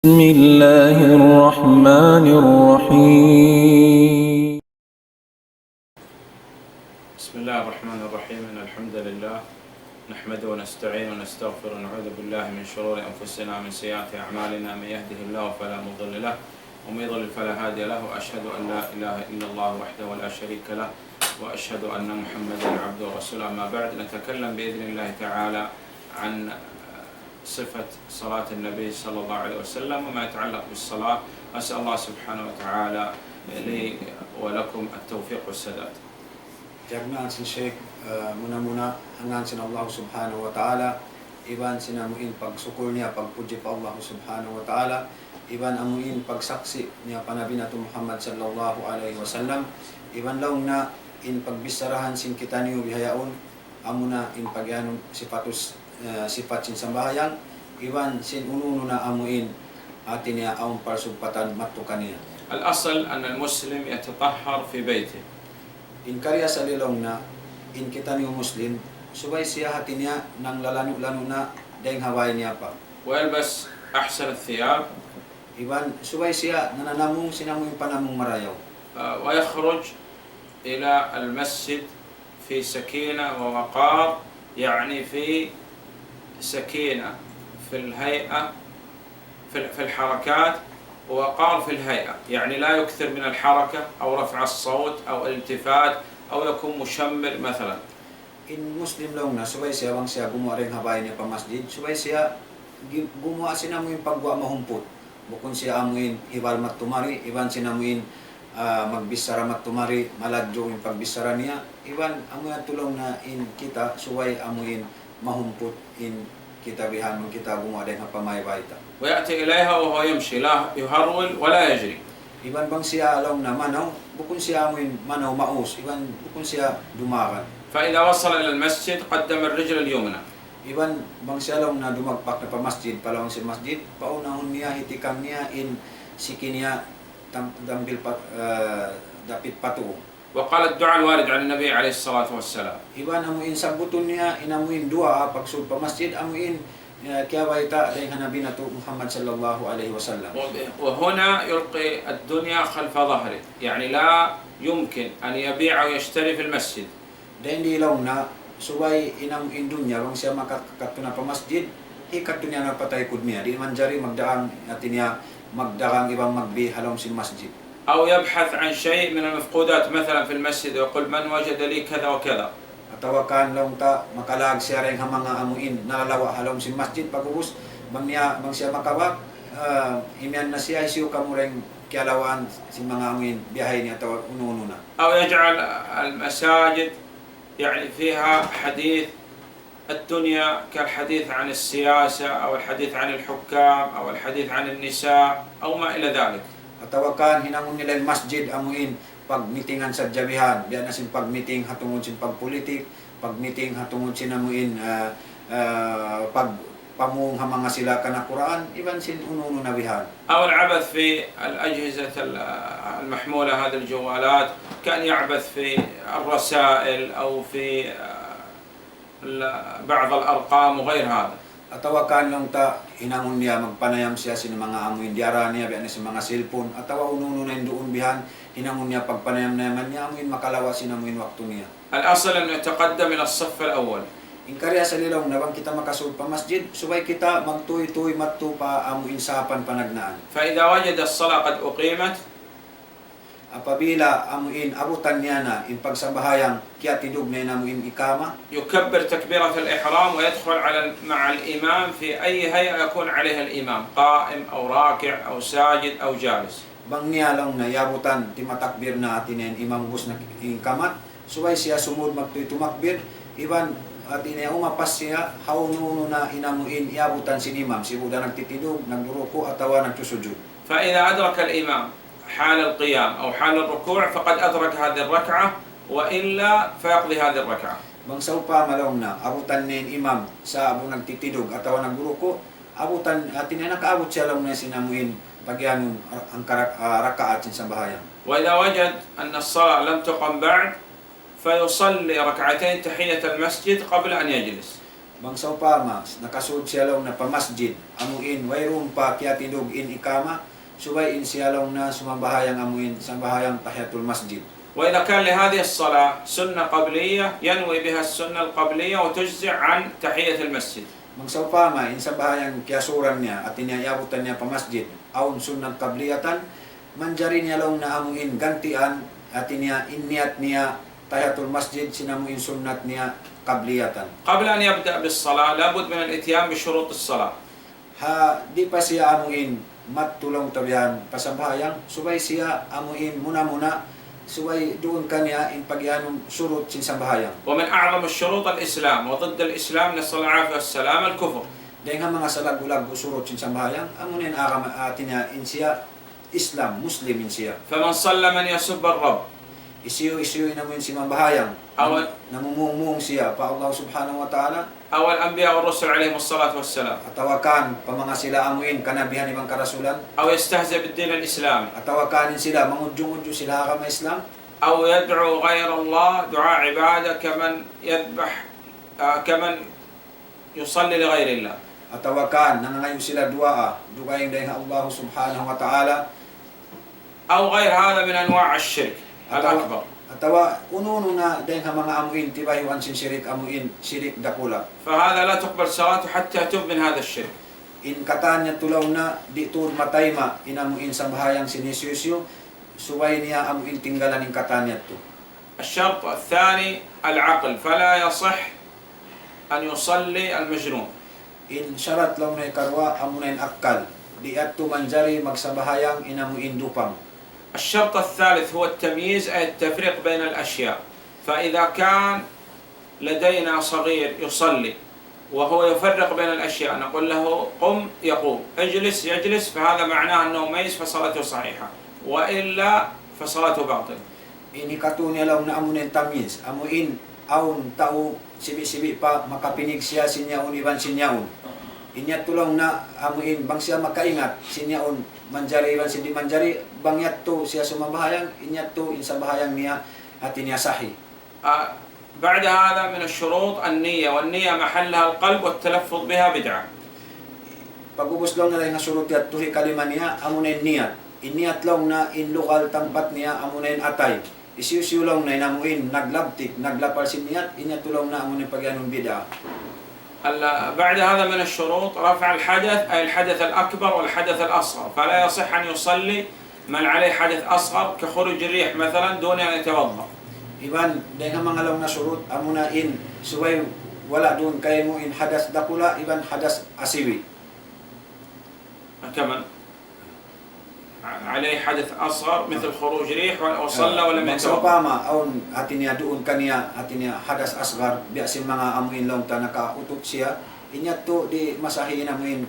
بسم الله الرحمن الرحيم. بسم الله الرحمن الرحيم. إن الحمد لله نحمده ونستعين ونستغفر ونعوذ بالله من شرور أنفسنا ومن سيئات أعمالنا. من يهده الله فلا مضل له ومن يضلل فلا هادي له، وأشهد أن لا إله إلا الله وحده لا شريك له، وأشهد أن محمدا عبده ورسوله. أما بعد، نتكلم بإذن الله تعالى عن صفة صلاة النبي صلى الله عليه وسلم وما يتعلق بالصلاة. أسأل الله سبحانه وتعالى لي ولكم التوفيق والسداد. Jagmaan sin Sheikh, muna hangan sin Allah subhanahu wa ta'ala, iban sinamuin pagsukul niya, pagpuji pa Allah subhanahu wa ta'ala, iban amuin pagsaksi niya panabi nato Muhammad sallallahu alaihi wasallam, iban laong na in pagbisarahan sin kita niyo bihayaon, amuna in pagyanon sifat sin sambahayang, iban sin ununo na amuin atin niya aong parsugpatan matukan niya. الأصل أن المسلم يتطهر في بيته. In karya sa lilong na in kita niyo Muslim, subay siya hati niya nang lalano-lano na dahil haway niya pa. ويلبس أحسن الثياب Iban, subay siya nananamong sinamong panamong marayaw. ويخرج إلى المسجد في سكينة ووقار، يعني في سكينة في الهيئة في الحركات، ووقار في الهيئة، يعني لا يكثر من الحركة أو رفع الصوت أو الالتفات أو يكون مشمر مثلا. In Muslim lang na, subay siya bang siya gumawa rin haway niya pa masjid, subay siya gumawa sinamuin pagwa mahumpot. Bukon siya amuin hiwal matumari, iban sinamuin magbisara matumari, maladyo yung pagbisara niya, iban amuin tulong na in kita, subay amuin mahumpot in kita bihan mong kita gumawa rin hapamay baita. ويأتي إليها وهو يمشي، لا يهرول ولا يجري. Iban bang siya alam na manaw, bukon siya amuin manaw maus, iban bukon siya dumakan. فإذا وصل إلى المسجد قدم الرجل اليمنى. Iban bang siya alam na dumagpak na pa masjid, palawang si masjid, paunahon niya, hitikam niya, in siki niya, dambil dapit patuo. وقال الدعاء الوارد عن النبي عليه الصلاة والسلام. Iban amuin sabuton niya, inamuin dua, pagsud pa masjid, amuin, kaya baita, dahil hanabi na to Muhammad sallallahu alaihi wasallam. وهنا يلقي الدنيا خلف ظهره، يعني لا يمكن أن يبيع ويشتري في المسجد. Dahil di ilaw na, subay inamuin dunya, bang siya makakatuna pa masjid, hikatun niya na patay kud niya, di man jari magdaang natin niya, magdaang ibang magbi halong sin masjid. أو يبحث عن شيء من المفقودات مثلا في المسجد ويقول من وجد لي كذا وكذا. Atawakan lang ta makalag siya rin mga amuin nalalawa halom sin masjid pagubus bang siya makawak imyan na siya isiyo kamureng kialawaan sin mga amuin biyahe niya tawa uno na. أو يجعل المساجد يعني فيها حديث الدنيا كالحديث عن السياسة أو الحديث عن الحكام أو الحديث عن النساء أو ما إلى ذلك. Atawakan hinangon nila yung masjid amuin pag-meetingan sa jabihan, biya na sin pag-meeting hatungod sin pag-politik, pag-meeting hatungod sin amuin pagpamung mga sila kana Quran, iban sin uno na bihan. أو العبث في الأجهزة المحمولة هذه الجوالات، كأن يعبث في الرسائل أو في بعض الأرقام وغير هذا. Atawakan lang ta hinangon niya magpanayam siya sin mga amuin diara niya biya na sin mga cellphone, atawa uno na doon bihan hinangon niya pagpanayam naman niya amuin makalawa sin amuin waktu niya. الأصل أنه يتقدم إلى الصف الأول. In karya sa lilaw na bang kita makasud pa masjid, subay kita magtuy-tuy mattu pa amuin sapan panagnaan. فإذا وجد الصلاة قد أقيمت Apabila amuin abutan niya na in pagsambahayang kaya tidug na amuin ikama, يكبر تكبيرة الإحرام ويدخل مع الإمام في أي هيئة يكون عليها الإمام، قائم أو راكع أو ساجد أو جالس. bang niya lang na yabutan timatakbir na atin en imam bus na ikamat, subay siya sumud magtuy tumakbir, iban atin niya umapas siya haununo na inamuin yabutan sin imam, sibuda nagtitidug, nagduruko atawa nagsusujud. فإذا أدرك الإمام حال القيام أو حال الركوع فقد أدرك هذه الركعة، وإلا فيقضي هذه الركعة. Bang sa upa malong na abutan nin imam sa abu nagtitidog atawa nagduruko, abutan atin niya nakaabot siya lang na sinamuin pagyan ang rakaat sin sambahayan. وإذا وجد أن الصلاة لم تقم بعد فيصلي ركعتين تحية المسجد قبل أن يجلس. Bangsa upama, nakasud siya lang na pamasjid, amuin, wayroon pa kaya tindog in ikama, subay in siya lang na sumabahayang amuin, sumabahayang tahiyatul masjid. وإذا كان لهذه الصلاة سنة قبلية ينوي بها السنة القبلية وتجزع عن تحية المسجد. Bangsa upama, in sa bahayang kiyasuran niya at iniabutan niya pamasjid, aun sunnat kabliyatan, manjari niya lang na amuin gantian at iniyat niya tahiyatul masjid, sinamuin sunnat niya kabliyatan. قبل أن يبدأ بالصلاة لابد من الإتيان بشروط الصلاة. Di pa siya amuin matulong tabihan pasambahayang, subay siya amuin muna subay doon kanya in pagyanong surut sin sambahayang. ومن أعظم الشروط الإسلام وضد الإسلام نسأل الله العافية والسلام الكفر. Dahil nga mga salag-ulag surut sin sambahayang, amunin aram atin niya in siya Islam, Muslim in siya. فمن صلى من يسب الرب Isiyo namin si mambahayang, أو namumungmung siya pa Allah subhanahu wa ta'ala, أو الأنبياء والرسل عليهم الصلاة والسلام, atawakan pa mga sila amuin kanabihan ibang karasulan, أو يستهزئ بالدين الإسلامي، atawakanin sila, mangudyong-udyo sila kama Islam, أو يدعو غير الله دعاء عبادة كمن يذبح كمن يصلي لغير الله. atawakan nangangayo sila duaing dahil Allah subhanahu wa ta'ala, أو غير هذا من أنواع الشرك الأكبر. atawa uno na dahil nga mga amuin tibayuan sin sirik amuin sirik dakula. فهذا لا تقبل صلاته حتى يتوب من هذا الشرك. In katanya tulaw na di tur matayma inamuin sa bahayang sinisisyo, suway niya amuin tinggalan in katanya to. الشرط الثاني العقل فلا يصح أن يصلي المجنون. In syarat law na ikarwa amunain akkal, di atto manjari magsabahayang inamuin dupang. الشرط الثالث هو التمييز أي التفريق بين الأشياء. فإذا كان لدينا صغير يصلي وهو يفرق بين الأشياء نقول له قم يقوم، اجلس يجلس، فهذا معناه أنه ميز فصلاته صحيحة، وإلا فصلاته باطلة. Ini katunya law na amunain tamiz, amuin aun tao sibi-sibi pa makapinig siya sinyaon iban sinyaon. Inya tulong na amuin bang siya makaingat sinyaon manjari iban sindi manjari bangyat to siya sumabahayang inya to insa bahayang niya at niya sahi. بعد هذا من الشروط النية، والنية محلها القلب والتلفظ بها بدعة. Pagubos lang na rin nga surut at tuhi kalima niya amunain niyat. Iniyat lang na in lokal tempat niya amunain atay. Isiyo lang na inamuin naglabtik naglapal sin niyat inya tulong na amunain pagyanong bid'a. بعد هذا من الشروط رفع الحدث أي الحدث الأكبر والحدث الأصغر، فلا يصح أن يصلي من عليه حدث أصغر كخروج الريح مثلا دون أن يتوضأ. Iban dahil nga mga law na surut amunain suway wala doon kay mo in hadas dakula iban hadas asiwi. كمان عليه حدث أصغر مثل خروج ريح وصلى ولم Sa يتوضأ. pama aun atin niya doon kaniya atin niya hadas asgar biasin mga amuin lang ta nakautot siya inya to di masahiin amuin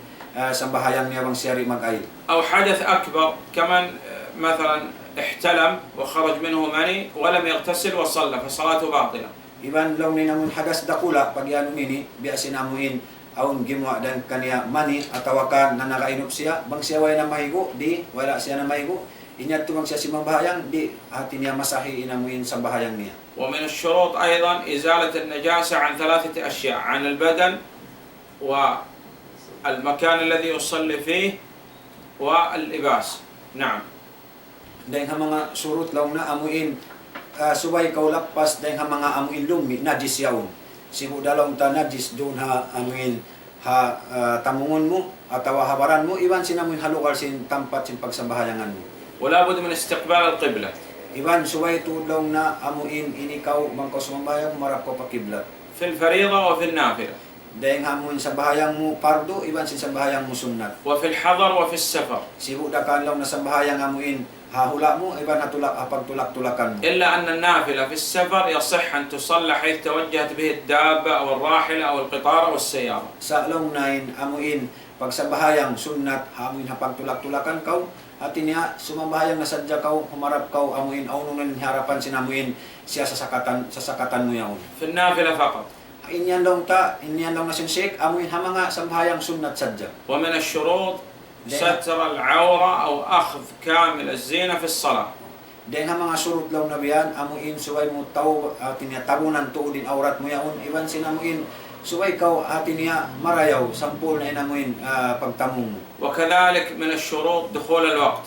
sa bahayang niya bang siyari mag-ayil. أو حدث أكبر كمان مثلا احتلم وخرج منه مني ولم يغتسل وصلى فصلاته باطلة. Iban law ni namun hadas dakula pag ano nini biasin amuin aun gimwa dan kaniya mani atawakan na nakainup siya bang siya way na mahigo di wala siya na mahigo inya to bang siya si mabahayang di atin niya masahiin amuin sa bahayang niya. ومن الشروط أيضا إزالة النجاسة عن ثلاثة أشياء: عن البدن والمكان الذي يصلي فيه واللباس. نعم. Dahil nga mga surut law na amuin subay kaulapas dahil nga mga amuin lumi najis yaon. Sibu dalawang ta najis doon ha amuin tamungon mo atawa habaran mo iban sinamuin halukal sin tampat sin pagsambahayangan mo. ولا بد من استقبال القبلة Iban subay tudlaw na amuin inikaw bangko sumbayang marap ko pakiblat. في الفريضة وفي النافلة Dahil nga amuin sa bahayang mo pardo iban sin sa bahayang mo sunnat. وفي الحضر وفي السفر. Sibu dakan law na sa bahayang amuin hahula mo iban natulak pagtulak-tulakan mo. إلا أن النافلة في السفر يصح أن تصلى حيث توجهت به الدابة أو الراحلة أو القطار أو السيارة. Sa law nain amuin pag sa bahayang sunnat amuin ha pagtulak-tulakan kaw atin niya sumabahayang nasadya kaw humarap kaw amuin aununan harapan sinamuin siya sa sakatan mo yaon. في النافلة فقط. Inyan daw na sinsik amuin ha mga sambahayang sunnat sadya. ومن الشروط ستر العورة أو أخذ كامل الزينة في الصلاة. Dahil nga mga surut law na biyan amuin suway mo taw atin niya tabunan tuod din aurat mo yaon iban sinamuin subay ikaw atin niya marayaw sampul na inamuin pagtamong mo. وكذلك من الشروط دخول الوقت.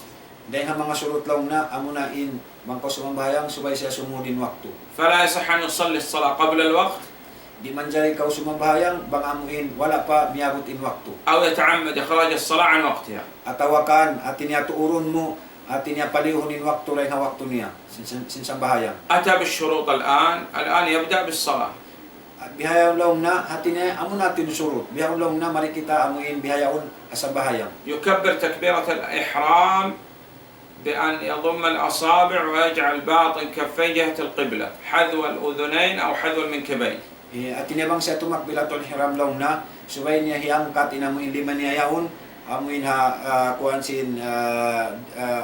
Dahil ang mga surut lang na amo na in bangkaw sumambayang subay siya sumudin waktu. فلا يصح أن يصلي الصلاة قبل الوقت Di man jari ikaw sumambayang bang amuin wala pa miabot in waktu. أو يتعمد إخراج الصلاة عن وقتها. Atawakan atin niya tuurun mo atin niya palihunin waktu lain na waktu niya sinsambayang. أتى بالشروط الآن يبدأ بالصلاة. Bihayaw lang na atin niya amo natin surut. Bihayaw lang na mari kita amuin bihayaon asabahayang. يكبر تكبيرة الإحرام بأن يضم الأصابع ويجعل باطن كفيه جهة القبلة حذو الأذنين أو حذو المنكبين. Atin niya bang siya tumakbilatul hiram lang na subay niya hiangkat inamuin lima niya yaon amuin kuan sin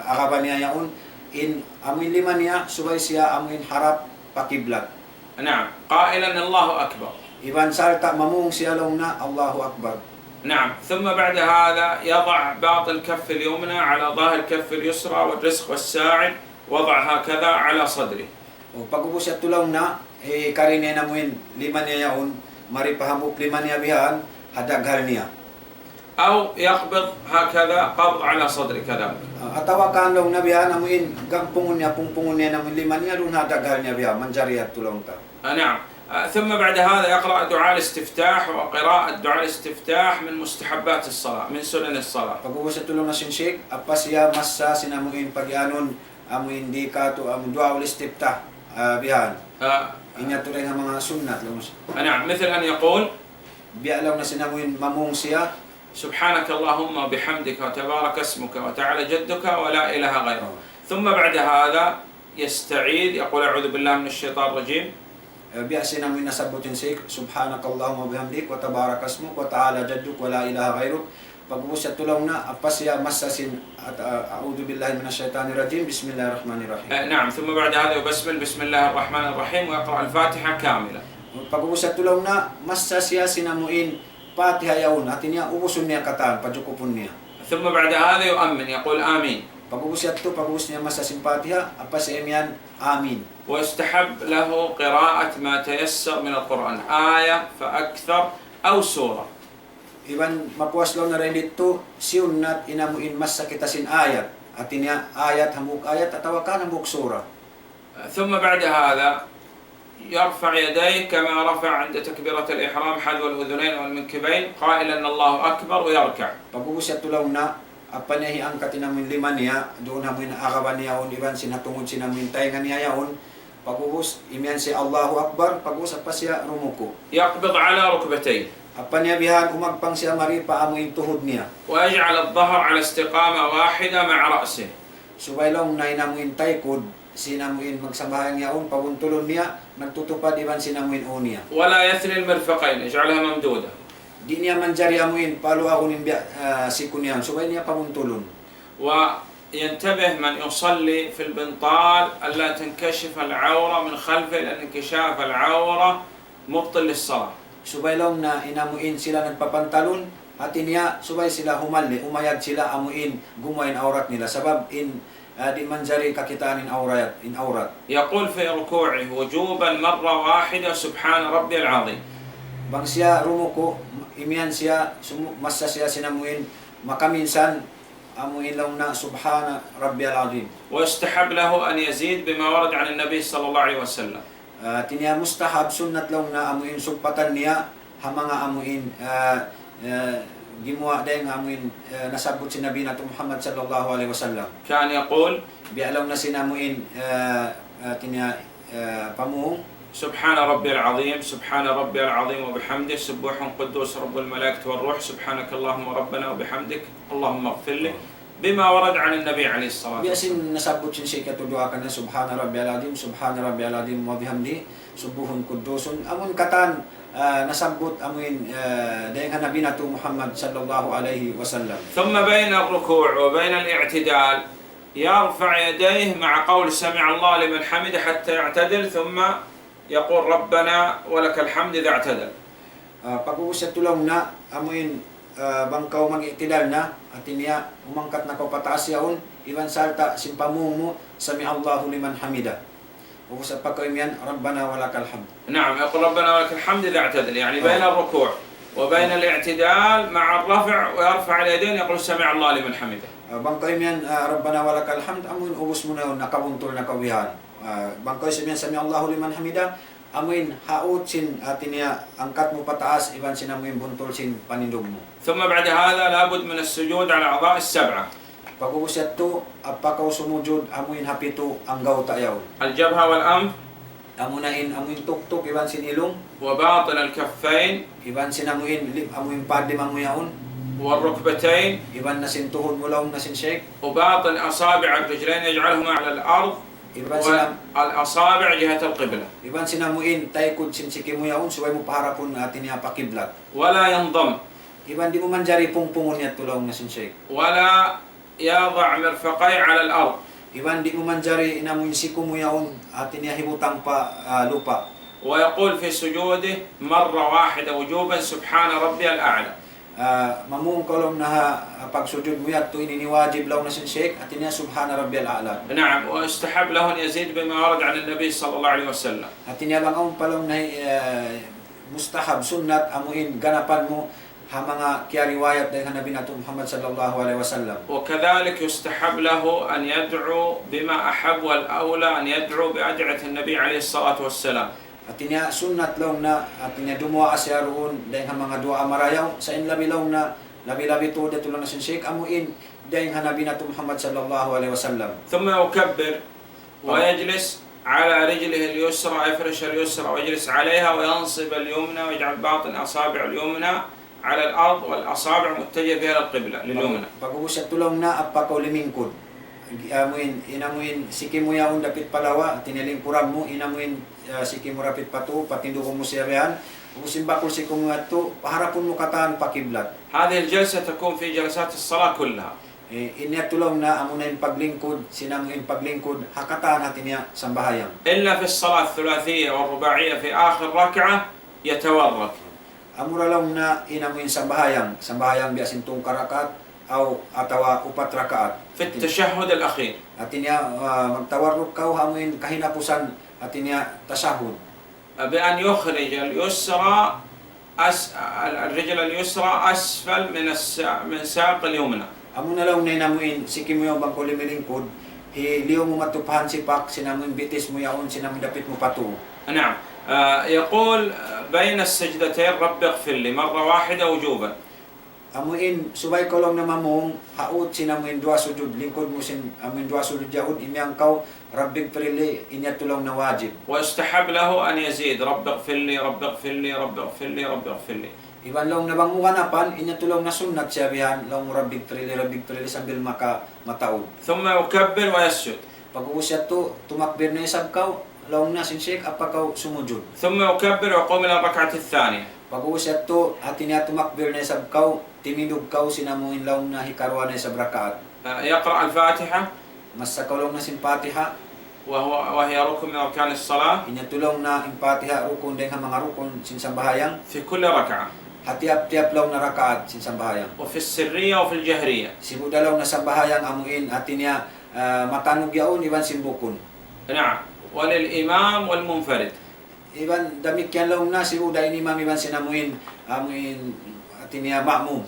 akaban niya yaon in amuin lima niya subay siya amuin harap pakiblat. نعم قائلا الله أكبر. Iban salta mamung siya lang na Allahu Akbar. نعم ثم بعد هذا يضع باطن كف اليمنى على ظاهر كف اليسرى والرزق والساعد وضع هكذا على صدره. O pagubos siya tulang na karin niya namuin lima niya yaon mari pahamok lima niya bihan hadaghal niya. أو يقبض هكذا قبض على صدره كذلك. Atawakan lang na bihan amuin pungpungon niya namuin lima niya dun hadaghal niya bihan manjariyat tulang ta. نعم ثم بعد هذا يقرأ دعاء الاستفتاح وقراءة دعاء الاستفتاح من مستحبات الصلاة من سنن الصلاة. Pagubos siya tulong na sinshik apa siya masa sinamuin pagyanon amuin di ka to dua ul istiftah bihan. Inya to rin ang mga sunnat lang siya. نعم مثل أن يقول Biya lang na sinamuin mamung siya سبحانك اللهم وبحمدك وتبارك اسمك وتعالى جدك ولا إله غيرك. ثم بعد هذا يستعيذ يقول أعوذ بالله من الشيطان الرجيم. biya sinamuin nasabutin siya subhanakallahumma bihamdik wa tabarakasmuk wa ta'ala jadduk wa la ilaha ghairuk. Pagubos siya tulong na apa siya masasin at a'udhu billahi minasyaitanir rajim bismillahirrahmanirrahim. نعم ثم بعد هذا يبسمل بسم الله الرحمن الرحيم ويقرأ الفاتحة كاملة. Pagubos siya tulong na masa siya sinamuin Fatiha yaun atin niya ubusun niya katan pajukupun niya. ثم بعد هذا يؤمن يقول آمين. Pagubos siya to pagubos niya masa simpatiha apa siya yan amin. ويستحب له قراءة ما تيسر من القرآن آية فأكثر أو سورة. Iban mapuas lang na rin dito siunat inamuin mas sa kitasin ayat atin niya ayat hambuk ayat atawakan hambuk surah. ثم بعد هذا يرفع يديه كما رفع عند تكبيرة الإحرام حذو الأذنين والمنكبين قائلا الله أكبر ويركع. Pagubos siya tulaw na apa niya hiangkat inamuin lima niya doon hamuin akaban niya on iban sinatungod sinamuin taingan niya yaon. Pagubos imian si Allahu Akbar pagubos apa siya rumuko. يقبض على ركبتيه. Apa niya bihan umagpang siya mari paamuin tuhod niya. ويجعل الظهر على استقامة واحدة مع رأسه. Subay lang na inamuin taykod sinamuin magsambahan yaon pabuntulon niya nagtutupad iban sinamuin o niya. ولا يثني المرفقين يجعلها ممدودة. Di niya manjari amuin palo ako nin sikun niya subay niya pabuntulon. وينتبه من يصلي في البنطال ألا تنكشف العورة من خلفه لأن انكشاف العورة مبطل للصلاة. Subay lang na inamuin sila nagpapantalon atin niya subay sila humalli umayag sila amuin gumain aurat nila sabab di manjari kakitaan in aurat. يقول في ركوعه وجوبا مرة واحدة سبحان ربي العظيم. Bang siya rumuko imian siya masa siya sinamuin makaminsan amuin lang na subhana rabbiyal azim. ويستحب له أن يزيد بما ورد عن النبي صلى الله عليه وسلم. Tinya mustahab sunnat lang na amuin sugpatan niya hamanga amuin gimuwa dahil amuin nasabot si Nabi nato Muhammad sallallahu alaihi wasallam. كان يقول Bialaw na sinamuin tinya pamuhong سبحان ربي العظيم سبحان ربي العظيم وبحمده سبوح قدوس رب الملائكة والروح سبحانك اللهم ربنا وبحمدك اللهم اغفر لي بما ورد عن النبي عليه الصلاة والسلام. biasin nasabot siya katuduakan na subhana rabbiyal azim wa bihamdi subuhun kudusun amun katan nasabot amuin dahil Nabi nato Muhammad sallallahu alaihi wasallam. ثم بين الركوع وبين الاعتدال يرفع يديه مع قول سمع الله لمن حمده حتى يعتدل ثم يقول ربنا ولك الحمد إذا اعتدل. Pag-uusap tulong na amuin bangkaw mag-itidal na atin niya umangkat na ko pataas yaon iban salta simpamung mo sami Allahu liman hamida. Ubus pagkaw yan, Rabbana walakal hamd. نعم يقول ربنا ولك الحمد إذا اعتدل يعني بين الركوع وبين الاعتدال مع الرفع ويرفع اليدين يقول سمع الله لمن حمده. Bangkoy yan, Rabbana walakal hamd, amuin ubus mo na yun, nakabuntol na kawihan. Bangkoy sa sami Allahu liman hamida, amuin haut sin atin niya, angkat mo pataas, iban sinamuin buntol sin panindog mo. ثم بعد هذا لابد من السجود على الأعضاء السبعة. Pag-ubus yato, apakaw sumujud, amuin hapito, anggaw tayaw. الجبهة والأنف Amunain, amuin tuktok, iban sin ilong, وباطن الكفين iban sinamuin, amuin padim amuyaon, والركبتين iban na sin tuhod mo laong na sin shake, وباطن أصابع الرجلين يجعلهما على الأرض والأصابع جهة القبلة. iban sinamuin, taykod sin sikimuyaon, suway mo paharapon atin niya pakiblat. ولا ينضم Iban di mo man jari pungpungon niya tulaw na sin shake. ولا يضع مرفقيه على الأرض. Iban di mo man jari inamuin sikumuyaon, atin niya hibutang pa lupa. ويقول في سجوده مرة واحدة وجوبا سبحان ربي الأعلى. Mamung kolom na pagsujud mo yato ininiwajib law na sin shake, atin niya subhana rabbiyal a'la. نعم ويستحب له أن يزيد بما ورد عن النبي صلى الله عليه وسلم. Atin niya bang palong na mustahab sunnat amuin ganapan mo ha mga kaya riwayat dahil Nabi nato Muhammad sallallahu alaihi wasallam. وكذلك يستحب له أن يدعو بما أحب والأولى أن يدعو بأدعية النبي عليه الصلاة والسلام. Atin niya sunnat law na atin niya dumuwa asya roon dahil mga dua marayaw sa inlabi law na labi-labi to dito lang na sin shake amuin dahil Nabi nato Muhammad sallallahu alaihi wasallam. ثم يكبر ويجلس على رجله اليسرى يفرش اليسرى ويجلس عليها وينصب اليمنى ويجعل باطن أصابع اليمنى على الأرض والأصابع متجهة إلى القبلة لليمنى. Pag-ubus sa tulong na apakaw limingkod. Inamuin sikimuyaon dapit palawa, tinilingkuran mo, inamuin sikimurapit pato, patindukong mo siyarehan. Ubusin bakul sikumuya to, paharapon mo kataan pakiblat. هذه الجلسة تكون في جلسات الصلاة كلها. Inya tulong na amo na yung paglingkod, sinamuin paglingkod, hakataan natin niya sambahayang. إلا في الصلاة الثلاثية والرباعية في آخر ركعة يتورك. Amura lang na inamuin sambahayang biasin tong karakat atawa upat rakaat. في التشهد الأخير. Atin niya magtawarruk kaw hamuin kahinapusan atin niya tasahud. بأن يخرج اليسرى الرجل اليسرى أسفل من ساق اليمنى. Amo na lang na inamuin sikim mo yung bangko limilingkod, liyo mo matupahan sipak, sinamuin bitis mo yaon, sinamuin dapit mo pato. نعم يقول بين السجدتين رب اغفر لي مرة واحدة وجوبا. Amuin subay ko lang na mamong haut sinamuin dua sujud lingkod mo sin amuin dua sujud jahud imyang kaw rabbig prili inya tulong na wajib. ويستحب له أن يزيد رب اغفر لي رب اغفر لي رب اغفر لي رب اغفر لي. Iban lang na bangunganapan inya tulong na sunnat siya bihan lang rabbig prili sambil maka mataod. ثم يكبر ويسجد. Pag-uusya to tumakbir na isab kaw lang na sin shake apakaw sumujud. ثم يكبر ويقوم إلى الركعة الثانية. Pag-uusya to atin niya tumakbir na isab kaw timidog kaw sinamuin lang na hikarwa na isab rakaat. يقرأ الفاتحة Mas sa kaulong na simpatiha, وهي ركن من أركان الصلاة inyatulong na impatiha rukun din ang mga rukun sinsambahayang, في كل ركعة hatiap-tiap lang na rakaat sinsambahayang. وفي السرية وفي الجهرية. Sibudalaw na sambahayang amuin atin niya matanog yaon iban simbukon. نعم وللإمام والمنفرد. Iban damikyan lang na sibuda inimam iban sinamuin amuin atin niya ma'mum.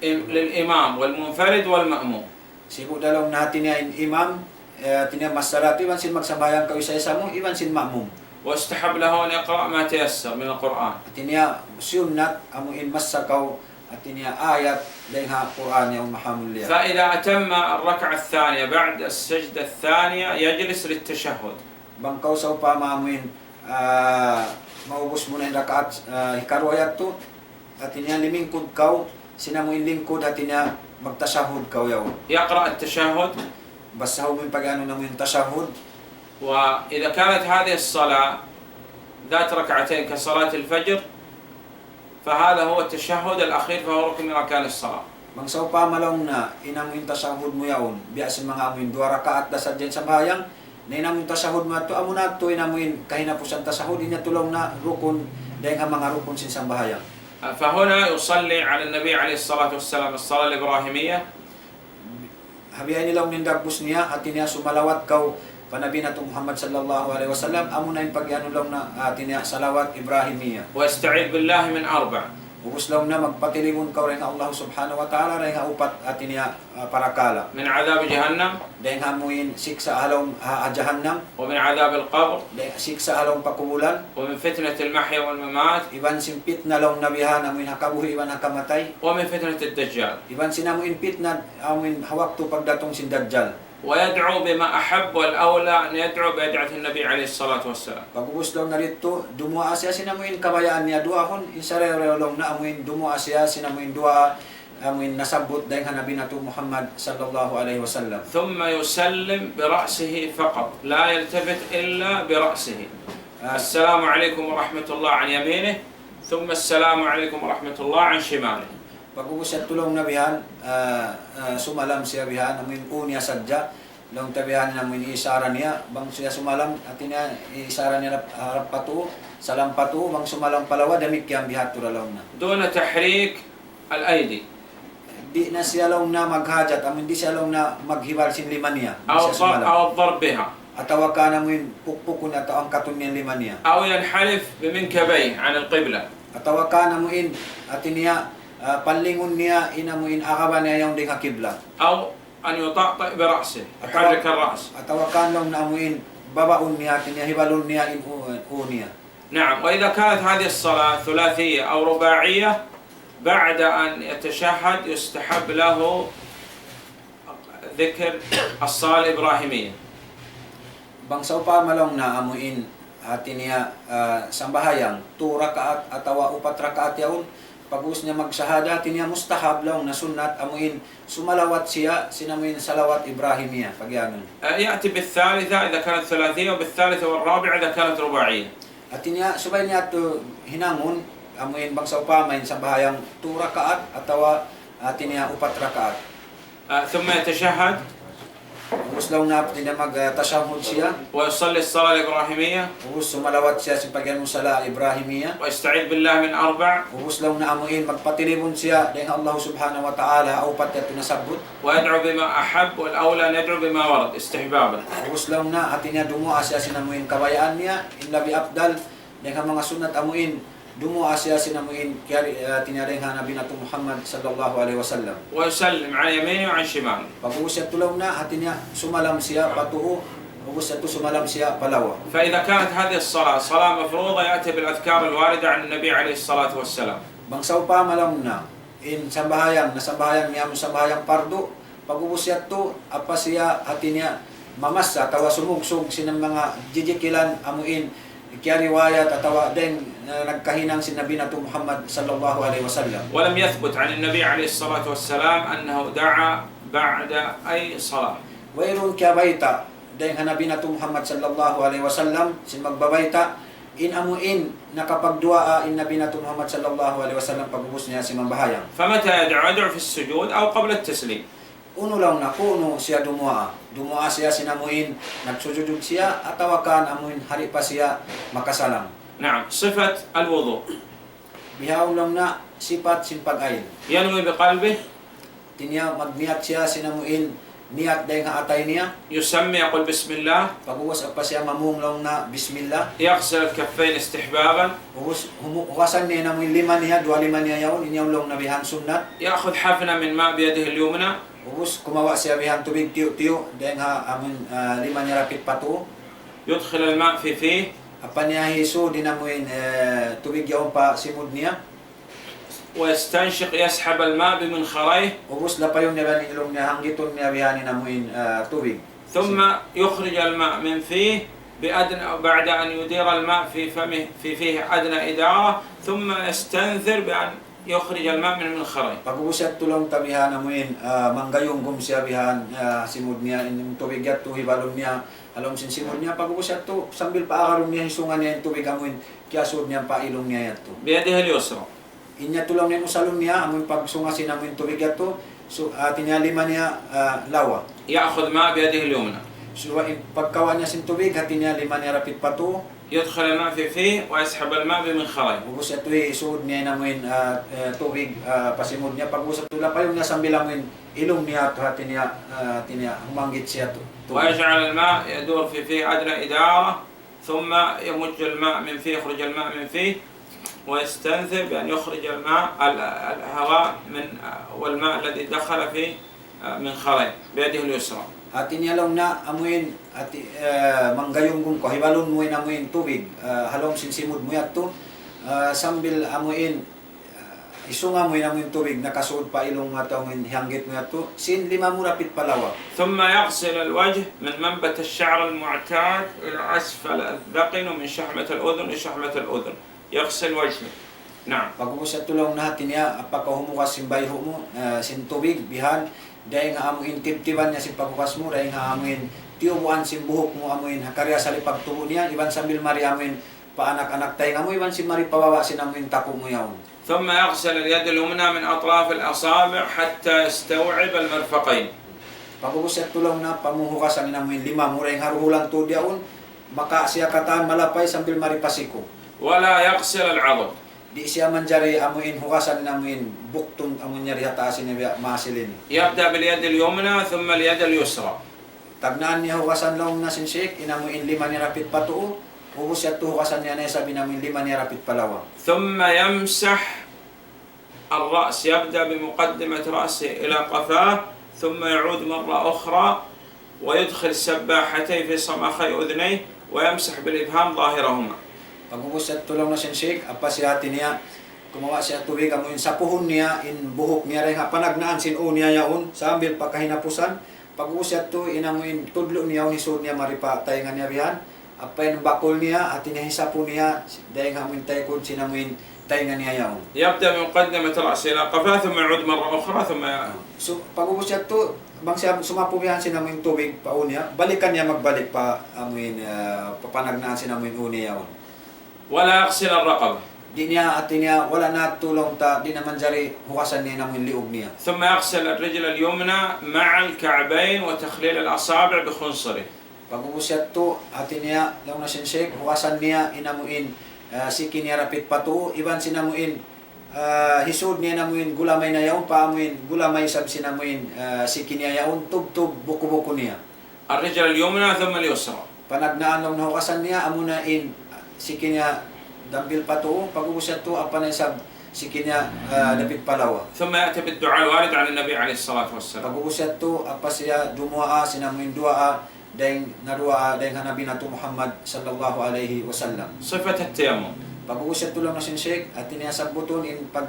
للإمام والمنفرد والمأموم. Sibudalaw na atin niya imam, atin niya masalat iban sin magsambayang kaw isa-isa mo iban sin ma'mum. واستحب له أن يقرأ ما تيسر من القرآن. Atin niya sunnat amuin masakaw atin niya ayat dahil Quran yung mahamulya. فإذا أتم الركعة الثانية بعد السجدة الثانية يجلس للتشهد. Bangkaw sa upamamuin maubos mo na yung rakaat hikarwayat to atin niya limingkod kaw sinamuin lingkod atin niya magtasahud kaw yaw. يقرأ التشهد. Basta mo yung pag-ano na mo yung tasahud. وإذا كانت هذه الصلاة ذات ركعتين كصلاة الفجر فهذا هو التشهد الأخير فهو ركن من أركان الصلاة. Bangsaw pa malong na inamuin tasahud mo yaon biasin mga amuin dua rakaat dasad dyan sa bahayang na inamuin tasahud mo ato amo na to inamuin kahinapusan tasahud inya tulong na rukun dahil ang mga rukun sin bahayang. فهنا يصلي على النبي عليه الصلاة والسلام الصلاة الإبراهيمية. Habihay nilaw nindagbus niya atin niya sumalawat kaw panabi na Muhammad sallallahu alaihi wasallam amo na yung pag-ano lang na tinya salawat Ibrahimiyya. واستعيذ بالله من أربع. Ubus lang na magpatilingon ka rin Allah subhanahu wa ta'ala rin nga upat at niya parakala. من عذاب جهنم Dahil hamuin siksa halong jahannam, ومن عذاب القبر dahil siksa halong pakubulan, ومن فتنة المحيا والممات iban simpit na long nabihan amuin hakabuhi iban hakamatay, ومن فتنة الدجال. iban sinamuin pit na amuin hawak to pagdatong sin Dajjal. ويدعو بما أحب والأولى أن يدعو بيدعة النبي عليه الصلاة والسلام. Pagubus lang na dito, dumuha siya sinamuin kabayaan niya duahon, isareyo long na amuin dumuha siya sinamuin dua amuin nasabot dahil hanabi na to Muhammad sallallahu alaihi wasallam. ثم يسلم برأسه فقط لا يلتفت إلا برأسه. السلام عليكم ورحمة الله عن يمينه ثم السلام عليكم ورحمة الله عن شماله. Pagubus siya tulong na bihan, sumalam siya bihan, amuin unya sadya, long tabihan amuin isara niya, bang siya sumalam, at niya isara niya harap patu, salam patu, bang sumalam palawa, damit kiyang bihat turalaw na. دون تحريك الأيدي Di na siya long na maghajat, amuin di siya long na maghibal sin liman niya, di أو siya sumalam. أو الضرب بها Atawa ka namuin pukpukun at ang katun niya liman niya. أو ينحرف بمنكبيه عن القبلة. Atawa ka namuin, at niya, palingon niya, inamuin akaban niya yung ding kibla. أو أن يطأطئ برأسه يحرك الرأس. Atawa ka long namuin, babaon niya, at niya hibalon niya in niya. نعم. وإذا كانت هذه الصلاة ثلاثية أو رباعية بعد أن يتشهد يستحب له ذكر الصلاة الإبراهيمية. Bangsaw pa malong na amuin atin niya sambahayang 2 rakaat atawa 4 rakaat yaon pag-us niya magsahada atin niya mustahab lang na sunnat amuin sumalawat siya sinamuin salawat Ibrahimiyya pagyanon. يأتي بالثالثة إذا كانت ثلاثية وبالثالثة والرابعة إذا كانت رباعية. Atin niya subay niya to hinangon amuin bangsaw pa may sambahayang 2 rakaat atawa atin niya 4 rakaat. ثم يتشهد Ubus lang na atin niya magtashahud siya. ويصلي الصلاة الإبراهيمية Ubus sumalawat siya sa pagyanon sala Ibrahimiyya. ويستعيذ بالله من أربع Ubus lang na amuin magpatilibon siya dengan Allah subhanahu wa ta'ala upat yato nasabot. ويدعو بما أحب والأولى أن يدعو بما ورد استحبابا. Ubus lang na atin niya dumuha siya sinamuin kabayaan niya in labi abdal dengan mga sunat amuin dumuha siya sinamuin kaya tinyarengan Nabi nato Muhammad sallallahu alaihi wasallam. ويسلم عن يمينه وعن شماله. Pag-ubus siya tulaw na atin niya sumalam siya patuo ubus siya to sumalam siya palawa. فإذا كانت هذه الصلاة صلاة مفروضة يأتي بالأذكار الواردة عن النبي عليه الصلاة والسلام. Bangsaw pa malam na in sambahayang nasambahayang niya mo sambahayang pardo pag-ubus siya to apa siya atin niya mamasa tawa sumugsog sinang mga jijikilan amuin kaya riwayat atawa din nagkahinang si Nabi nato Muhammad sallallahu alaihi wasallam. ولم يثبت عن النبي عليه الصلاة والسلام أنه دعا بعد أي صلاة. Wayron kaya baita din Nabi nato Muhammad sallallahu alaihi wasallam sin magbabayta in amuin nakapagdua in Nabi nato Muhammad sallallahu alaihi wasallam pagubos niya si mambahayang. فمتى يدعو في السجود أو قبل التسليم. Uno lang na kuno siya dumuha. Dumuha siya sinamuin nagsujud siya atawa kan amuin hari pa siya makasalam. نعم. صفة الوضوء Bihaw lang na sipat sin pag-ayin. ينوي بقلبه Tinya magniat siya sinamuin niat dahil nga atay niya. يسمي يقول بسم الله. Pag-uwas pa siya mamunglaw na bismillah. يغسل الكفين استحبابا. Huwasan niya namuin 5 niya, 2 5 niya yaon, inyong long nabihan sunnat. يأخذ حفنة من ماء بيده اليمنى. Ubus kumawa siya bihan tubig tiyo-tiyo dahil nga amun 5 niya rapit patu. يدخل الماء في فيه. Apa niya hiso dinamuin tubig yaon pa simud niya. ويستنشق يسحب الماء بمنخريه. Ubus lapayon niya ilong niya hanggiton niya bihan namuin tubig. ثم يخرج الماء من فيه بأدنى بعد أن يدير الماء في فمه في فيه أدنى إدارة ثم يستنثر بأن يخرج الماء من منخريه. Pag-ubus siya tulong tabihan namuin manggayong gum siya bihan simud niya in tubig yat to hibalon niya alom sin simud niya pag-ubus siya to sambil paakaron niya hisungan niya in tubig amuin kiasod niya pailong niya yat to. بيده اليسرى. Inya tulong niya usalon niya amuin pagsunga sinamuin tubig yat to so tinya 5 niya lawa. يأخذ ماء بيده اليمنى. So pagkawa niya sin tubig, hati niya lima niya rapit patu. يدخل الماء في فيه ويسحب الماء بمنخريه. Ubus ito isuod niya namuin tubig pasimod niya. Pag usap tula pa yung niya sambil amuin ilong niya to hati niya humanggit siya to. ويجعل الماء يدور في فيه عدل إدارة ثم يمج الماء من فيه يخرج الماء من فيه ويستنثر بأن يخرج الماء الهواء من والماء الذي دخل في منخريه بيده اليسرى. Hati niya lang na amuin ati manggayong ko hibalon mo amuin tubig halom sinsimod mo yato sambil amuin isunga mo amuin tubig nakasuod pa ilong ato amuin hanggit mo yato sin lima mo rapit palawa. ثم يغسل الوجه من منبت الشعر المعتاد إلى أسفل الذقن ومن شحمة الأذن لشحمة الأذن يغسل وجهه. نعم. Pagubos at tulong na hati niya apakahumukas sin bayho mo sin tubig bihan dahil nga amuin tibtiban niya sin pagbukas mo dahil nga amuin tiubuan sin buhok mo amuin hakarya sa lipagtubo niya iban sambil mari amuin paanak-anak tayo nga mo iban sin mari pawawa sin amuin tako mo yaon. ثم يغسل اليد اليمنى من أطراف الأصابع حتى يستوعب المرفقين. Pagubos at tulong na pamuhukas ang amuin lima mo rin haruhulang to diyaon maka siya kataan malapay sambil mari pasiko. ولا يغسل العضد. Di siya manjari amuin hukasan amuin buktong amuin niya rihatasin niya masilin. يبدأ باليد اليمنى ثم اليد اليسرى. Tagnaan niya hukasan lang na sin shake inamuin lima niya rapit patuo. Ubus siya to hukasan niya na sabi namin lima niya rapit palawa. ثم يمسح الرأس يبدأ بمقدمة رأسه إلى قفاه ثم يعود مرة أخرى ويدخل سباحتيه في صماخي أذنيه ويمسح بالإبهام ظاهرهما. Pag-ubos siya tulong na sin shake, apa siya hati niya, kumawa siya tubig, amuin sa puhon niya, in buhok niya rin, panagnaan sin o niya yaon, sambil pagkahinapusan, pag-ubos siya to, inamuin tudlo niya, unisod niya maripa, tayo nga niya rihan, apa yung bakol niya, hati niya hisapo niya, dahil nga amuin tayo kod, sinamuin tayo nga niya yaon. يبدأ بمقدمة رأسه إلى قفاه ثم يعود مرة أخرى ثم So, pag-ubos siya to, bang siya sumapubihan sinamuin tubig pa o niya, balikan niya magbalik pa, amuin, papanagnaan sinamuin o niya yaon. ولا يغسل الرقبة. Di niya at niya wala na tulong ta di naman jari hukasan niya namin liog niya. ثم يغسل الرجل اليمنى مع الكعبين وتخليل الأصابع بخنصره. Pag-ubos siya to at niya lang na shake hukasan niya inamuin siki niya rapit patu iban sinamuin hisod niya namuin gulamay na yaon paamuin gulamay sab sinamuin siki niya yaon tub buko-buko niya. الرجل اليمنى ثم اليسرى. Panagnaan lang na hukasan niya amuna in siki niya dambil patu pag-ubos siya to apa na sab siki niya dapit palawa. ثم يأتي بالدعاء الوارد عن النبي عليه الصلاة والسلام. Pag-ubos siya to apa siya dumuaa sinamuin dua dahil narua dahil Nabi nato Muhammad sallallahu alaihi wasallam. صفة التيمم. Pag-ubos siya to lang na sin shake at niya sabbuton in pag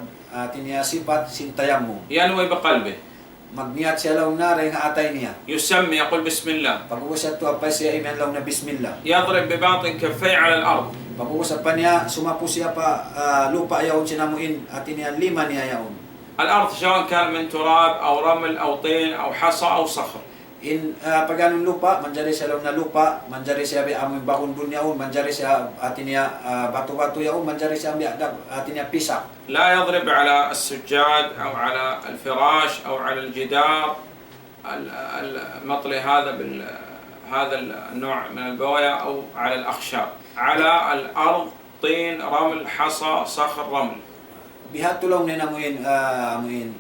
niya sipat sin tayamum. ينوي بقلبه. Magniyat siya lang na rin atay niya. يسمي يقول بسم الله. Pag-ubos siya to apa siya iman lang na bismillah. يضرب بباطن كفيه على الأرض. Pag-ubos pa niya sumapo siya pa lupa yaon sinamuin at niya lima niya yaon. الأرض سواء كان من تراب أو رمل أو طين أو حصى أو صخر. In pagganong lupa, manjari siya lang na lupa, manjari siya bi amoy bakon bun yaon, manjari siya atin niya bato-bato yaon, manjari siya bi atin niya pisak. لا يضرب على السجاد أو على الفراش أو على الجدار المطلي هذا هذا النوع من البوية أو على الأخشاب. على الأرض طين رمل حصى صخر رمل. Bihat tulong ni namuin amuin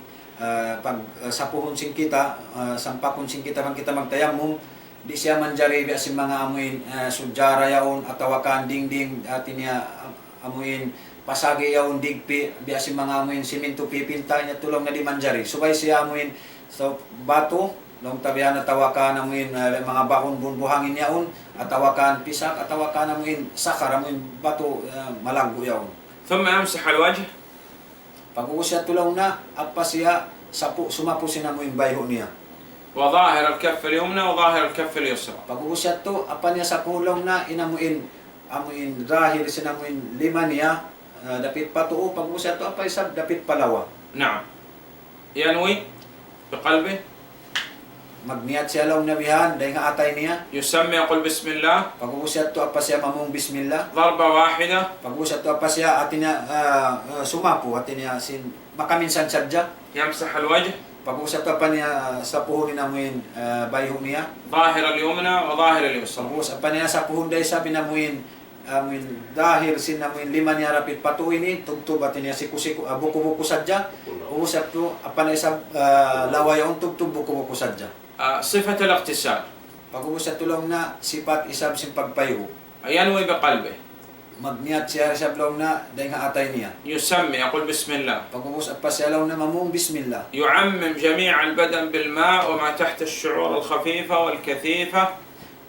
pag sapuhon sing kita, sampakon sing kita man kita magtayamum, di siya manjari bi asin mga amuin sujara yaon atawakan dingding atin niya amuin pasagi yaon digpi bi asin mga amuin simento pipinta niya tulong na di manjari. Subay siya amuin so bato long tabihan atawakan amuin mga bakon bunbuhangin yaon atawakan pisak atawakan amuin sakar amuin bato malanggo yaon. ثم يمسح الوجه. Pag-ubos siya tulong na, apa siya sumapo sinamuin bayho niya. وظاهر الكف اليمنى وظاهر الكف اليسرى. Pag-ubos siya to, apa niya sa pulong na inamuin amuin dahil sinamuin lima niya, dapit patuo, pag-ubos siya to, apa isab dapit palawa. نعم. ينوي بقلبه. Magniyat siya lang nabihan, dahil nga atay niya. يسمي يقول بسم الله. Pag-ubos siya to, apa siya mamong bismillah. ضربة واحدة. Pag-ubos siya to, apa siya atin niya sumapo, atin niya sin makaminsan sadya. يمسح الوجه. Pag-usap pa niya sa puhon ni namuin bayho niya. ظاهر اليمنى وظاهر اليسرى. Pag-usap pa niya sa puhon dahil sabi namuin dahil sin namuin lima niya rapit patuin ni tugtub at niya siku-siku buku-buku sadya. Usap to apa na sa laway ang tugtub buku-buku sadya. صفة الاغتسال Pag-usap tulong na sipat isab sin pagpayo. ينوي بقلبه، Magniat siya sa blong na dahil nga atay niya. يسمي يقول بسم الله، Pag-usap pa siya lang na mamung bismillah. يعمم جميع البدن بالماء وما تحت الشعور الخفيفة والكثيفة.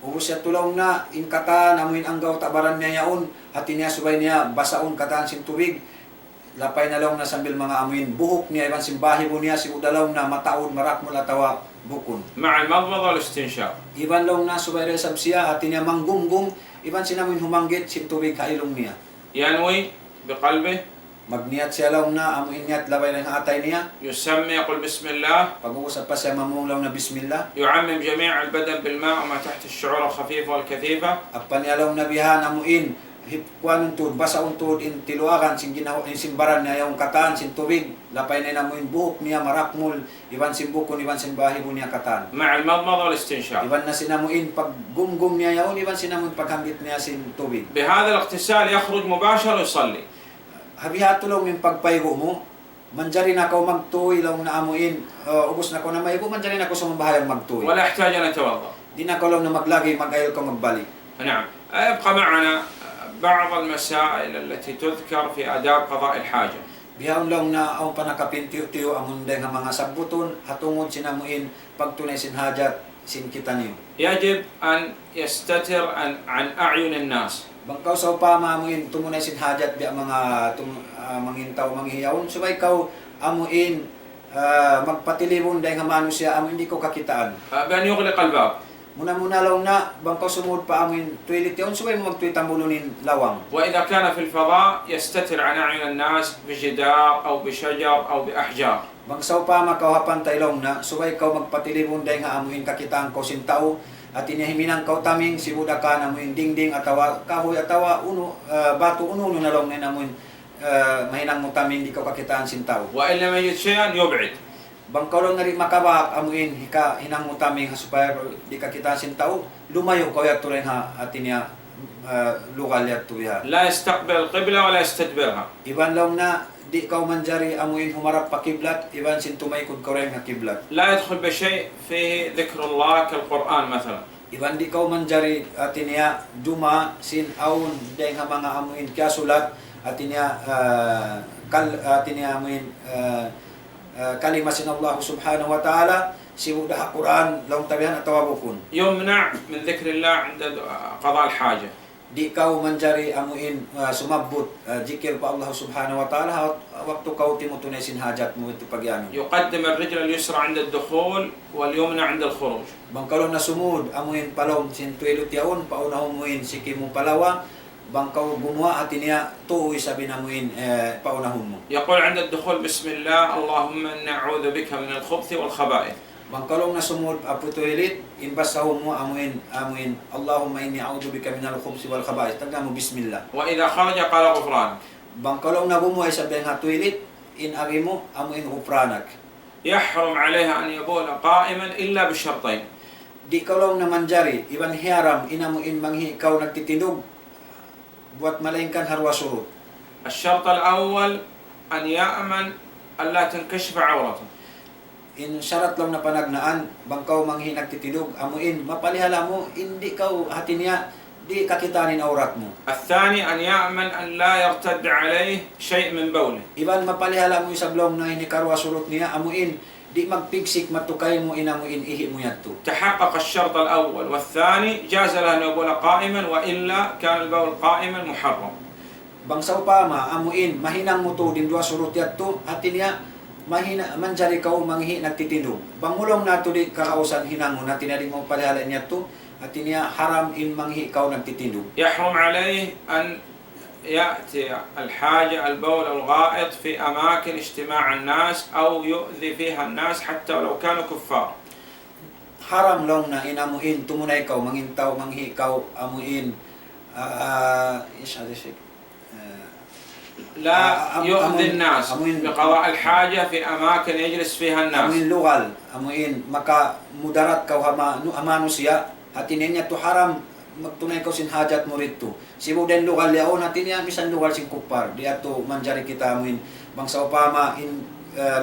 Usap tulong na inkata namuin anggaw tabaran niya yaon hati niya subay niya basaon kataan sin tubig. Lapay na lang na sambil mga amuin buhok niya iban simbahi mo niya si udalaw na mataon marak mula tawa bukon. مع المضمضة والاستنشاق. Iban lang na subay rin sab siya hati niya manggumgum iban sinamuin humanggit sin tubig kailong niya. ينوي بقلبه، Magniyat siya lang na amuin niyat labay lang atay niya. يسمي يقول بسم الله، Pag-uusap pa siya mamung lang na bismillah. يعمم جميع البدن بالماء وما تحت الشعور الخفيفة والكثيفة. Apan niya lang nabihan amuin hipkuan untod basa untod in tiluakan sin ginawa in simbaran niya yung kataan sin tubig lapay na namuin buhok niya marakmul iban sin bukon iban sin bahi mo niya kataan. مع المضمضة والاستنشاق. Iban na sinamuin pag gumgum niya yaon iban sinamuin paghambit niya sin tubig. بهذا الاغتسال يخرج مباشرة ويصلي. Habiha tulong yung pagpaygo mo. Manjari na ako magtuy lang na amuin. Ubos na ako na maigo manjari na ako sa mabahayang magtuy. ولا يحتاج أن يتوضأ. Di na ako lang na maglagi magayol ko magbalik. نعم. يبقى معنا بعض المسائل التي تذكر في آداب قضاء الحاجة. Bihaon lang na ang panakapintiyo-tiyo ang munday nga mga sabuton hatungod sinamuin pagtunay sin hajat sin kita niyo. يجب أن يستتر عن أعين الناس. Bangkaw sa upama amuin tumunay sin hajat biya mga mangintaw manghiyawon subay kaw amuin magpatilibon dahil nga mano siya amuin hindi ko kakitaan. بأن يغلق الباب. Muna lang na bangkaw sumud pa amuin toilet yaon subay mo magtuy tambulunin lawang. وإذا كان في الفضاء يستتر عن أعين الناس بجدار أو بشجر أو بأحجار. Bangsaw pa makawapan taylong na subay kaw magpatilibon dahil nga amuin kakitaan ko sin tao at inihiminang kaw taming sibuda ka namuin dingding atawa kahoy atawa uno bato uno na lang na namuin mahinang mo taming di kaw kakitaan sin tao. وإن لم يجد شيئا يبعد. Bangkaw lang na rin makabak amuin hika hinang mo taming supaya di kakitaan sin tao lumayo kaw yato rin ha at niya lugal yato biha. لا يستقبل القبلة ولا يستدبرها. Iban lang na di kaw manjari amuin humarap pa kiblat iban sin tumaykod kaw rin nga kiblat. لا يدخل بشيء فيه ذكر الله كالقرآن مثلا. Iban di kaw manjari atinya duma sin aun dahil nga mga amuin kaya sulat atinya atinya amuin kalima sin Allah subhanahu wa ta'ala sibuda Quran laung tabihan atawa bukun. يمنع من ذكر الله عند قضاء الحاجة. Di kaw manjari amuin sumabot zikir pa Allah subhanahu wa ta'ala waktu kau timutunay sin hajat mo ito pagyano. يقدم الرجل اليسرى عند الدخول واليمنى عند الخروج. Bangkaw na sumud amuin palom sin tuilot yaon paunahon muin sikimu palawa bangkaw gumawa at niya tuoy sabi namuin paunahon mo. يقول عند الدخول بسم الله اللهم إنا نعوذ بك من الخبث والخبائث. Bangkalong na sumud apo toilet inbas sa mo amuin Allahumma inni a'udzu bika minal khubsi wal khaba'ith tagna mo bismillah. وإذا خرج قال غفران. Bangkalong na gumo ay sabi nga toilet in agi mo amuin upranak. يحرم عليها أن يبول قائما إلا بالشرطين. Di ka lang naman jari iban hiaram inamuin manghi ikaw nagtitindog buat malaingkan harwa surut. الشرط الأول أن يأمن ألا تنكشف عورته. In syarat lang na panagnaan bangkaw manghi nagtitindog amuin mapalihala mo hindi kaw hati niya di kakitanin aurat mo. الثاني أن يأمن أن لا يرتد عليه شيء من بوله. Iban mapalihala mo sa blong na hinikarwa surut niya amuin di magpigsik matukay mo inamuin ihi mo yadto. تحقق الشرط الأول والثاني جاز له أن يبول قائما وإلا كان البول قائما محرم. Bangsaw pa ma amuin mahinang mo to din dua surut yadto hati niya mahina manjari kaw manghi nagtitindog. Bangulong nato di kakausan hinangon natin na mo palihala niya to at niya haram in manghi kaw nagtitindog. يحرم عليه أن يأتي الحاجة البول الغائط في أماكن اجتماع الناس أو يؤذي فيها الناس حتى لو كانوا كفار. Haram lang na inamuin tumunay kaw mangintaw manghi kaw amuin لا يؤذي الناس amuin بقضاء الحاجة في أماكن يجلس فيها الناس. amuin lugal, amuin maka mudarat kau hamanu siya, hatin niya to haram magtunay kau sin hajat mo rito. Sibo den lugal yaon hatin niya bisan lugal sin kupar. Di ato manjari kita amuin bangsa upama in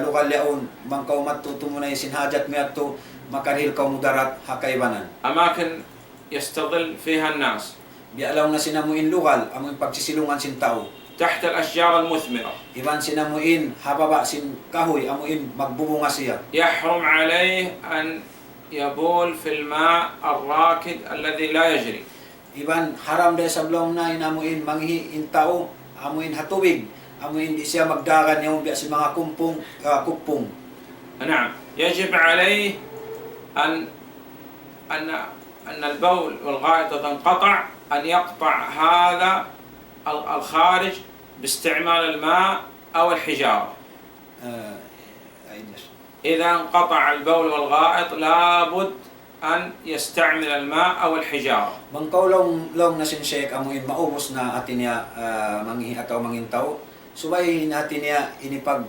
lugal yaon bang kau matutumunay sin hajat mo ato makaril kau mudarat hakaybanan. أماكن يستظل فيها الناس. Bialaw na sinamuin lugal, amuin pagsisilungan sin tao. تحت الأشجار المثمرة. Iban sinamuin hababa sin kahoy, amuin magbubunga siya. يحرم عليه أن يبول في الماء الراكد الذي لا يجري. Iban haram dahil sa blong na inamuin manghi in tao, amuin hatubig, amuin di siya magdagan yung biya si mga kupong. نعم، يجب عليه أن البول والغائط تنقطع، أن يقطع هذا الخارج باستعمال الماء أو الحجارة. إذا انقطع البول والغائط لابد أن يستعمل الماء أو الحجارة. Bangkaw long na sinshek amuin maubos na atin niya manghi ataw mangintaw. Subay natin niya inipag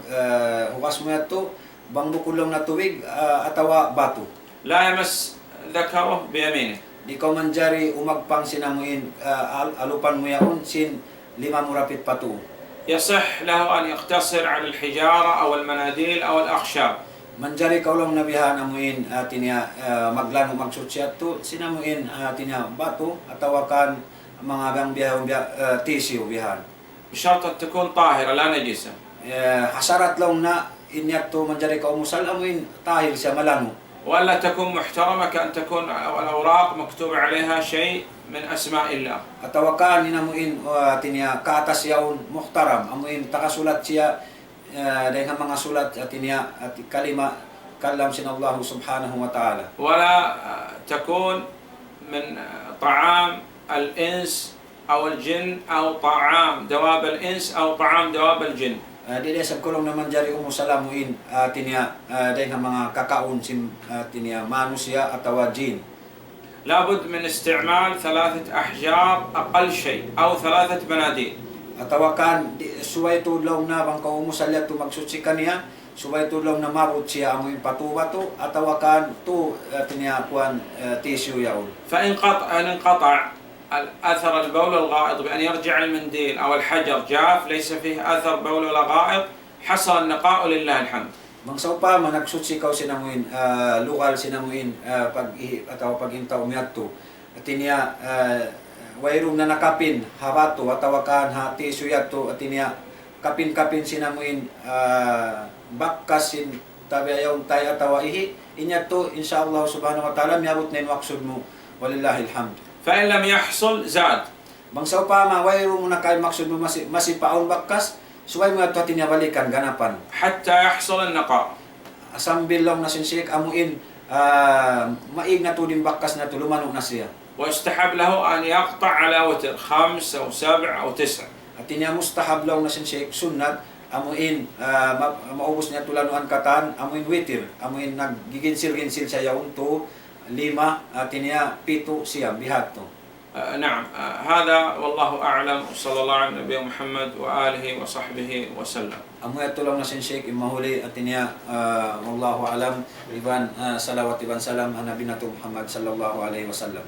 hukas mo yato bang bukulong na tubig atawa bato. لا يمس ذكره بيمينه. Di ko manjari umagpang sinamuin alupan mo yaon sin 5 murapit patu. يصح له أن يقتصر على الحجارة أو المناديل أو الأخشاب. Manjari kaulong nabihan amuin atin niya maglano magsutsya to sinamuin atin niya bato atawakan mga bang biyahong tissue bihan. بشرط أن تكون طاهرة لا نجسة. Hasarat lang na inyat to manjari kaumusal amuin tahil siya malano. وألا تكون محترمة كأن تكون الأوراق مكتوب عليها شيء من أسماء الله. Atawakan inamuin atin niya kaatas yaon muhtaram amuin takasulat siya dengan mga sulat atin niya at kalima kalam sin Allah subhanahu wa ta'ala. ولا تكون من طعام الإنس أو الجن أو طعام دواب الإنس أو طعام دواب الجن. Dili sa kulong naman jari umusalamuin atin niya dengan mga kakaon sin atin niya manusia atawa jin. لابد من استعمال 3 أحجار أقل شيء أو 3 مناديل. Atawakan suway tulong na bang kaumusal to magsutsikan niya suway tulong na mabot siya amuin patuba to atawakan to atin niya kuan tissue yaon. فإن انقطع أثر البول والغائط بأن يرجع المنديل أو الحجر جاف ليس فيه أثر بول ولا غائط حصل النقاء ولله الحمد. Bangsaw pa managsutsi kaw sinamuin lokal sinamuin pag ataw pagintaw miadto atin niya wayrum na nakapin habato atawakan hati suyato atin niya kapin sinamuin bakkasin tabiyaw tay atawa ihi inyato insyaallah subhanahu wa ta'ala miabot na waksud mo walillahil hamd. فإن لم يحصل زاد. Bangsaw pa ma wayrum na kay maksud mo masipaon bakkas suway mo ato atin niya balikan ganapan حتى يحصل النقاء. asambil lang na sinsik amuin maig na to din bakkas na to lumano na siya. ويستحب له أن يقطع على وتر 5 أو 7 أو 9. At niya mustahab lang na sinsik sunnat amuin maubos niya tulanuan katan amuin witir amuin naggiginsil-ginsil siya yaon to 5 at niya 7 siya bihat to. نعم هذا والله أعلم وصلى الله على النبي محمد وآله وصحبه وسلم. Amoy ato lang na sinsik imahuli at niya wallahu alam iban salawat iban salam an nabi nato Muhammad sallallahu alaihi wasallam.